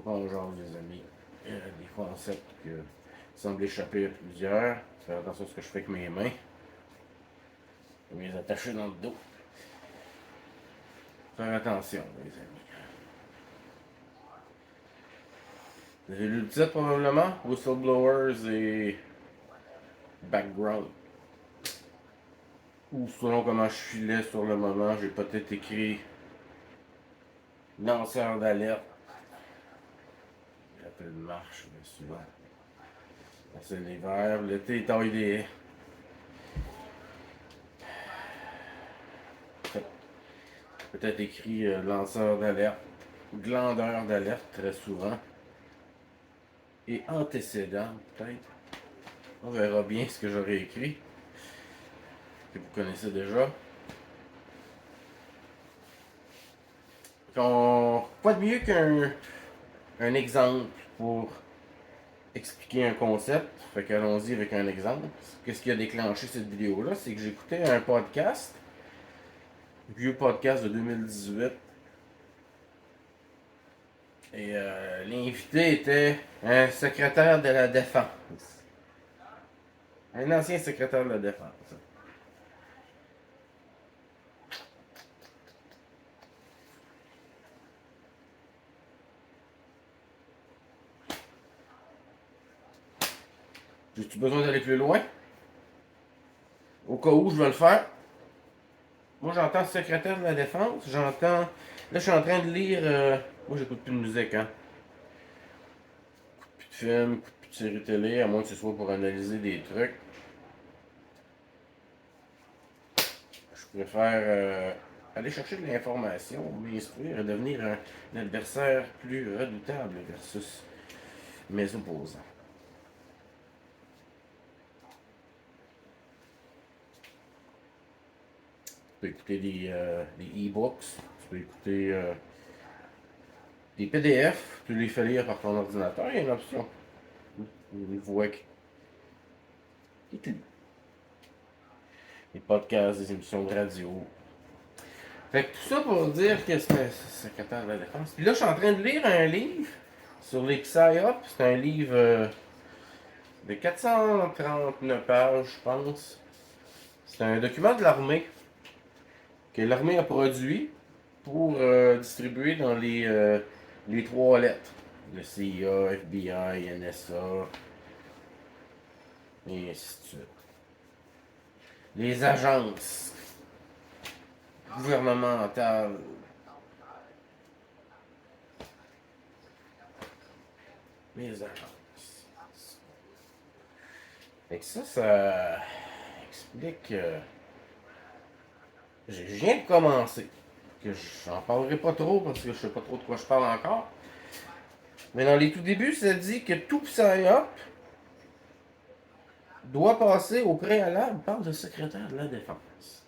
qu'on jase, les amis. Des concepts qui semblent échapper à plusieurs. Faire attention à ce que je fais avec mes mains. Je vais les attacher dans le dos. Faire attention, les amis. Vous avez lu le titre probablement? Whistleblowers et Background. Ou selon comment je filais sur le moment, j'ai peut-être écrit lanceur d'alerte. J'appelle marche, mais souvent. C'est l'hiver, l'été est taille des haies. Peut-être écrit lanceur d'alerte, glandeur d'alerte très souvent. Et antécédent, peut-être. On verra bien ce que j'aurais écrit. Que vous connaissez déjà. Pas de mieux qu'un exemple pour expliquer un concept. Fait qu'allons-y avec un exemple. Qu'est-ce qui a déclenché cette vidéo-là? C'est que j'écoutais un podcast. Vieux podcast de 2018. Et l'invité était un secrétaire de la Défense. Un ancien secrétaire de la Défense. J'ai-tu besoin d'aller plus loin? Au cas où je vais le faire. Moi, j'entends secrétaire de la Défense. J'entends. Là, je suis en train de lire. Moi, j'écoute plus de musique, hein. Plus de films, plus de séries télé, à moins que ce soit pour analyser des trucs. Je préfère aller chercher de l'information, m'instruire et devenir un adversaire plus redoutable versus mes opposants. Tu peux écouter des e-books, tu peux écouter des PDF, tu les fais lire par ton ordinateur, il y a une option. Une voix qui te lit. Des podcasts, des émissions de radio. Fait que tout ça pour dire que c'est un secrétaire de la Défense. Puis là, je suis en train de lire un livre sur les PSYOP. C'est un livre de 439 pages, je pense. C'est un document de l'armée que l'armée a produit pour distribuer dans les trois lettres. Le CIA, FBI, NSA, et ainsi de suite. Les agences gouvernementales. Les agences. Fait que ça explique. Je viens de commencer. Que j'en parlerai pas trop parce que je sais pas trop de quoi je parle encore. Mais dans les tout débuts, ça dit que tout PSYOP doit passer au préalable par le secrétaire de la Défense.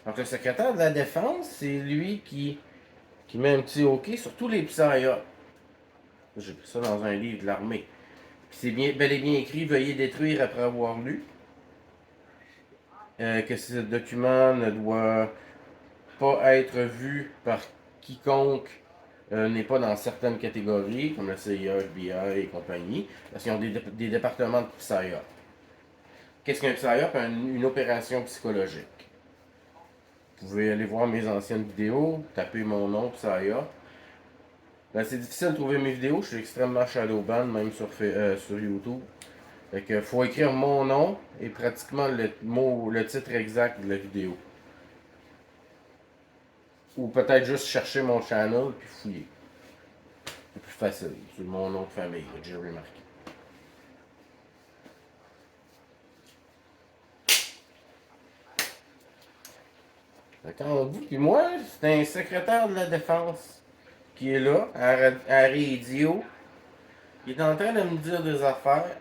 Donc le secrétaire de la Défense, c'est lui qui met un petit OK sur tous les PSYOP. J'ai pris ça dans un livre de l'armée. C'est bel et bien écrit, veuillez détruire après avoir lu. Que ce document ne doit pas être vu par quiconque n'est pas dans certaines catégories, comme la CIA, FBI et compagnie, parce qu'ils ont des départements de PSYOP. Qu'est-ce qu'un PSYOP? Une opération psychologique. Vous pouvez aller voir mes anciennes vidéos, taper mon nom, PSYOP. Ben, c'est difficile de trouver mes vidéos, je suis extrêmement shadowban, même sur YouTube. Fait que faut écrire mon nom et pratiquement le titre exact de la vidéo. Ou peut-être juste chercher mon channel puis fouiller. C'est plus facile. C'est mon nom de famille, Jerry Marquis. Quand on dit, puis moi, c'est un secrétaire de la Défense qui est là, à radio. Il est en train de me dire des affaires.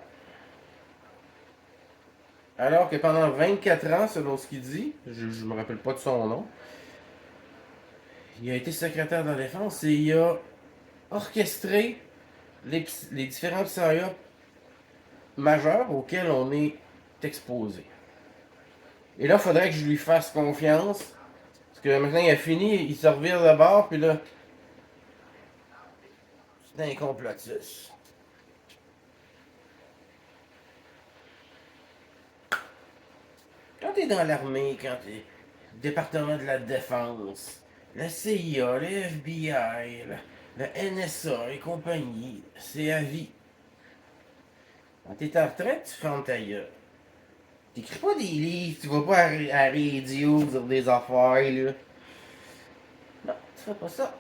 Alors que pendant 24 ans, selon ce qu'il dit, je ne me rappelle pas de son nom, il a été secrétaire de la Défense et il a orchestré les différents PSYOP majeurs auxquels on est exposé. Et là, il faudrait que je lui fasse confiance. Parce que maintenant, il a fini, il se revire de bord, puis là, C'est un complotiste. Quand t'es dans l'armée, quand t'es département de la défense, la CIA, le FBI, la NSA et compagnie, c'est à vie. Quand t'es en retraite, tu fermes ta gueule. T'écris pas des livres, tu vas pas à radio dire des affaires, là. Non, tu fais pas ça.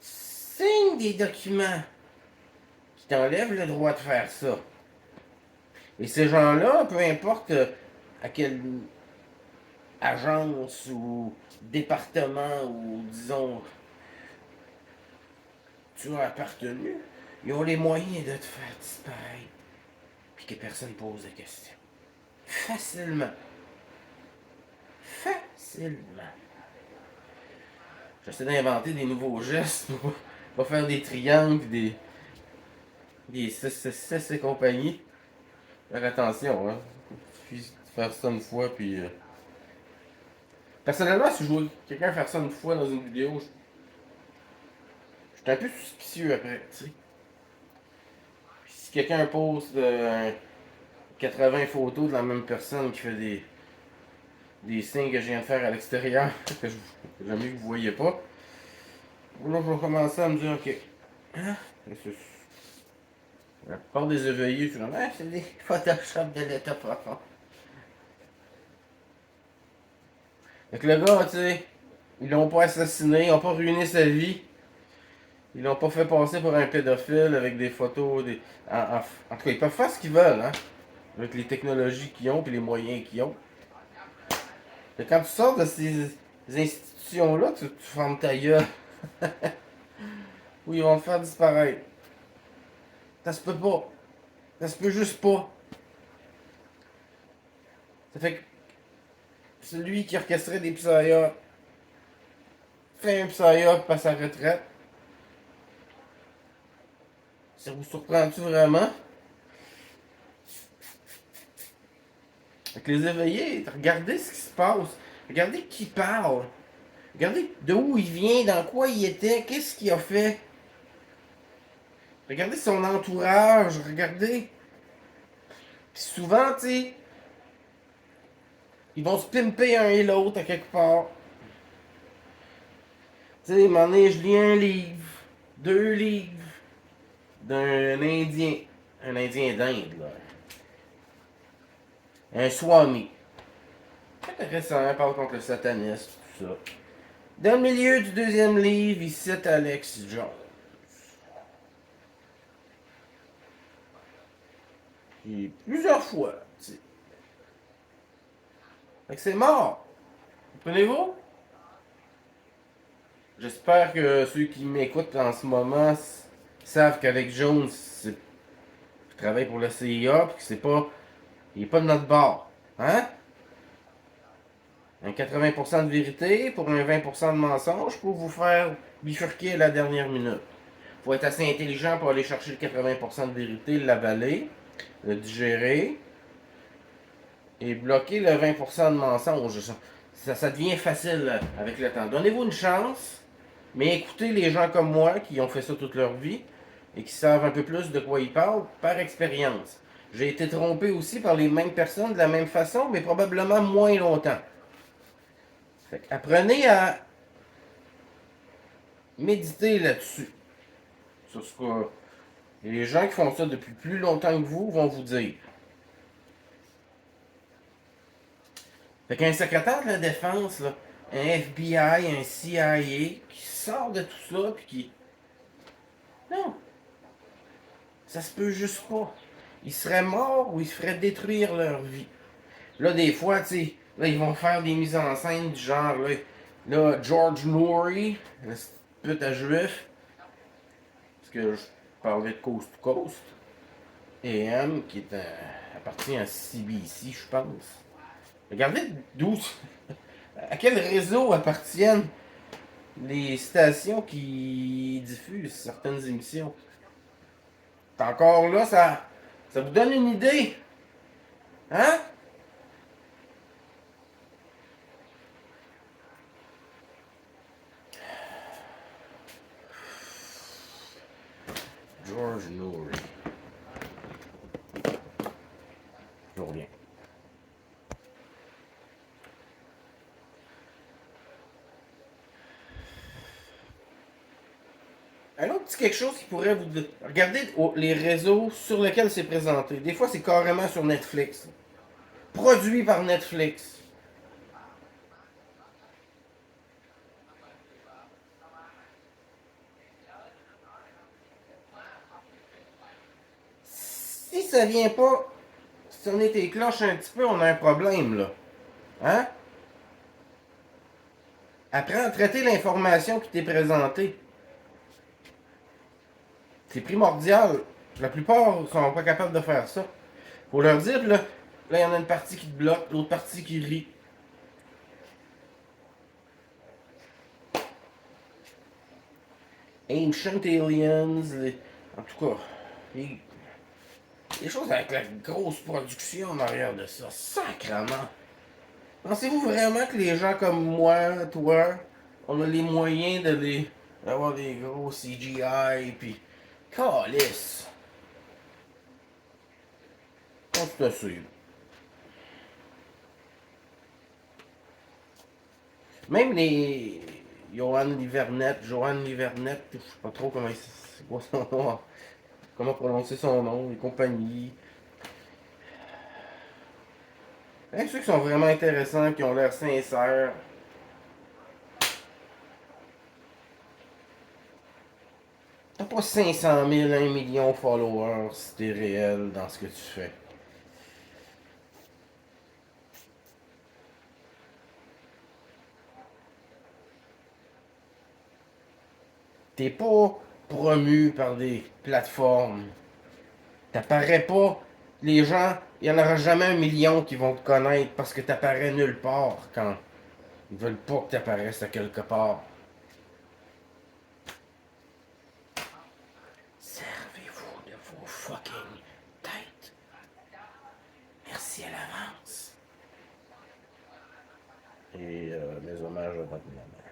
Signe des documents qui t'enlèvent le droit de faire ça. Et ces gens-là, peu importe à quelle agence ou département ou, disons, tu as appartenu, ils ont les moyens de te faire disparaître. Puis que personne pose de questions. Facilement. Facilement. J'essaie d'inventer des nouveaux gestes pour pas faire des triangles, des 6 et compagnie. Faire attention, hein. Il suffit de faire ça une fois, puis. Personnellement, si je vois quelqu'un faire ça une fois dans une vidéo, je suis un peu suspicieux après, tu sais. Si quelqu'un poste 80 photos de la même personne qui fait des signes que je viens de faire à l'extérieur, que j'aime mieux que vous voyez pas, là, je vais commencer à me dire, ok, hein? La plupart des éveillés, tu dis, ah, c'est des Photoshop de l'état profond. Fait que le gars, tu sais, ils l'ont pas assassiné, ils ont pas ruiné sa vie. Ils l'ont pas fait passer pour un pédophile avec des photos. En tout cas, ils peuvent faire ce qu'ils veulent, hein. Avec les technologies qu'ils ont et les moyens qu'ils ont. Et quand tu sors de ces institutions-là, tu fermes ta gueule. Ou ils vont te faire disparaître. Ça se peut pas. Ça se peut juste pas. Ça fait que celui qui orchestrait des psyops fait un psyop à sa retraite. Ça vous surprend-tu vraiment? Avec les éveillés, regardez ce qui se passe. Regardez qui parle. Regardez de où il vient, dans quoi il était, qu'est-ce qu'il a fait. Regardez son entourage, regardez. Puis souvent, tu sais, ils vont se pimper un et l'autre à quelque part. Tu sais, à un moment donné, je lis un livre, 2 livres d'un Indien. Un Indien d'Inde, là. Un Swami. Intéressant, il parle contre le satanisme, tout ça. Dans le milieu du 2e livre, il cite Alex Jones. Et plusieurs fois, tu sais. Fait que c'est mort. Comprenez-vous? J'espère que ceux qui m'écoutent en ce moment savent qu'Alex Jones travaille pour la CIA et que c'est pas. Il est pas de notre bord. Hein? Un 80% de vérité pour un 20% de mensonge pour vous faire bifurquer à la dernière minute. Faut être assez intelligent pour aller chercher le 80% de vérité, l'avaler, le digérer et bloquer le 20% de mensonge. Ça devient facile avec le temps. Donnez-vous une chance, mais écoutez les gens comme moi qui ont fait ça toute leur vie et qui savent un peu plus de quoi ils parlent par expérience. J'ai été trompé aussi par les mêmes personnes de la même façon, mais probablement moins longtemps. Fait apprenez à méditer là-dessus. Sur ce que les gens qui font ça depuis plus longtemps que vous vont vous dire. Fait qu'un secrétaire de la défense, là, un FBI, un CIA, qui sort de tout ça, puis qui... Non, ça se peut juste pas. Ils seraient morts ou ils se feraient détruire leur vie. Là, des fois, tu sais, là, ils vont faire des mises en scène du genre, là George Noory, le pute à juif, parce que je parlais de Coast to Coast, et M, qui est appartient à CBC, je pense. Regardez d'où, à quel réseau appartiennent les stations qui diffusent certaines émissions. Encore là, ça vous donne une idée. Hein? George Noory. Je reviens. Un autre petit quelque chose qui pourrait vous... Regardez les réseaux sur lesquels c'est présenté. Des fois, c'est carrément sur Netflix. Produit par Netflix. Si ça vient pas sonner tes cloches un petit peu, on a un problème, là. Hein? Apprends à traiter l'information qui t'est présentée. C'est primordial. La plupart sont pas capables de faire ça. Faut leur dire, là, il y en a une partie qui te bloque, l'autre partie qui rit. Ancient Aliens, en tout cas, les choses avec la grosse production en arrière de ça, sacrément. Pensez-vous vraiment que les gens comme moi, toi, on a les moyens d'avoir des gros CGI, puis calice. On se suit. Même les Johan Livernette, je sais pas trop comment c'est quoi son nom, comment prononcer son nom, les compagnies. Même ceux qui sont vraiment intéressants, qui ont l'air sincères. T'as pas 500 000, 1 million de followers si t'es réel dans ce que tu fais. T'es pas promu par des plateformes. T'apparais pas. Les gens, il y en aura jamais 1 million qui vont te connaître parce que t'apparais nulle part quand ils veulent pas que t'apparaisses à quelque part. Servez-vous de vos fucking têtes. Merci à l'avance. Et mes hommages à votre maman.